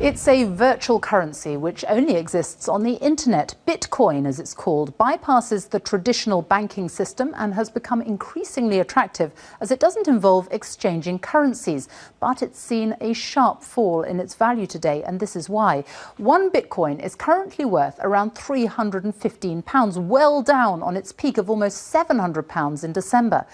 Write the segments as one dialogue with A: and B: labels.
A: It's a virtual currency which only exists on the internet. Bitcoin, as it's called, bypasses the traditional banking system and has become increasingly attractive as it doesn't involve exchanging currencies. But it's seen a sharp fall in its value today, and this is why. One Bitcoin is currently worth around £315, well down on its peak of almost £700 in December.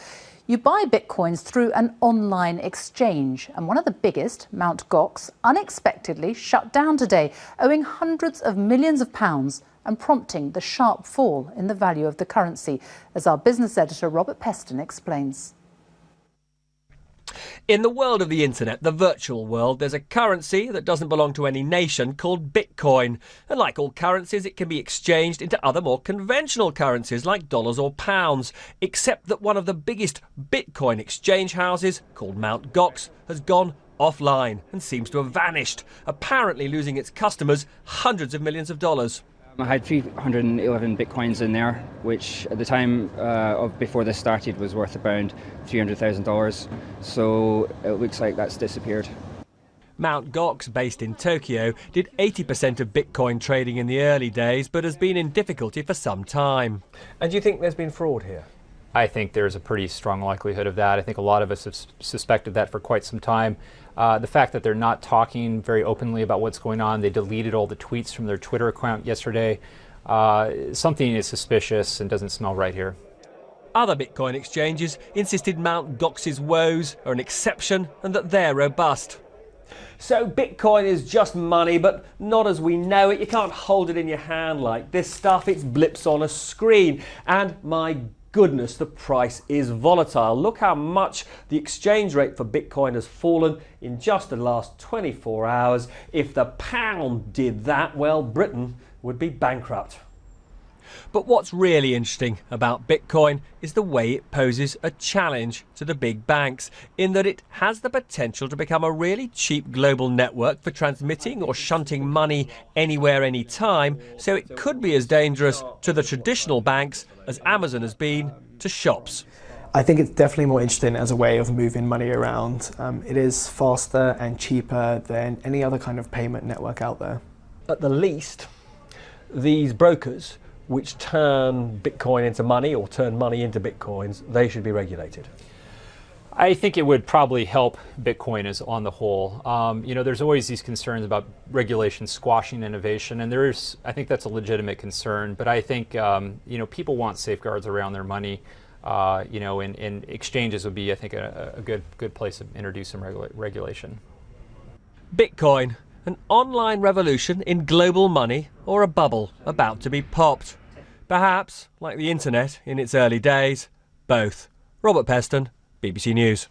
A: You buy bitcoins through an online exchange, and one of the biggest, MtGox, unexpectedly shut down today, owing hundreds of millions of pounds and prompting the sharp fall in the value of the currency, as our business editor Robert Peston explains.
B: In the world of the internet, the virtual world, there's a currency that doesn't belong to any nation called Bitcoin. And like all currencies, it can be exchanged into other more conventional currencies like dollars or pounds. Except that one of the biggest Bitcoin exchange houses, called MtGox, has gone offline and seems to have vanished, apparently losing its customers hundreds of millions of dollars.
C: I had 311 bitcoins in there, which at the time of before this started was worth around $300,000. So it looks like that's disappeared.
B: MtGox, based in Tokyo, did 80% of Bitcoin trading in the early days, but has been in difficulty for some time. And do you think there's been fraud here?
D: I think there's a pretty strong likelihood of that. I think a lot of us have suspected that for quite some time. The fact that they're not talking very openly about what's going on, they deleted all the tweets from their Twitter account yesterday. Something is suspicious and doesn't smell right here.
B: Other Bitcoin exchanges insisted MtGox's woes are an exception and that they're robust. So Bitcoin is just money, but not as we know it. You can't hold it in your hand like this stuff. It's blips on a screen. And my goodness, the price is volatile. Look how much the exchange rate for Bitcoin has fallen in just the last 24 hours. If the pound did that, well, Britain would be bankrupt. But what's really interesting about Bitcoin is the way it poses a challenge to the big banks, in that it has the potential to become a really cheap global network for transmitting or shunting money anywhere, anytime, so it could be as dangerous to the traditional banks as Amazon has been to shops.
E: I think it's definitely more interesting as a way of moving money around. It is faster and cheaper than any other kind of payment network out there.
B: At the least, these brokers which turn Bitcoin into money or turn money into Bitcoins, they should be regulated.
D: I think it would probably help Bitcoin as on the whole. There's always these concerns about regulation squashing innovation, and I think that's a legitimate concern. But I think people want safeguards around their money. And exchanges would be, I think, a good place to introduce some regulation.
B: Bitcoin, an online revolution in global money, or a bubble about to be popped? Perhaps, like the internet in its early days, both. Robert Peston, BBC News.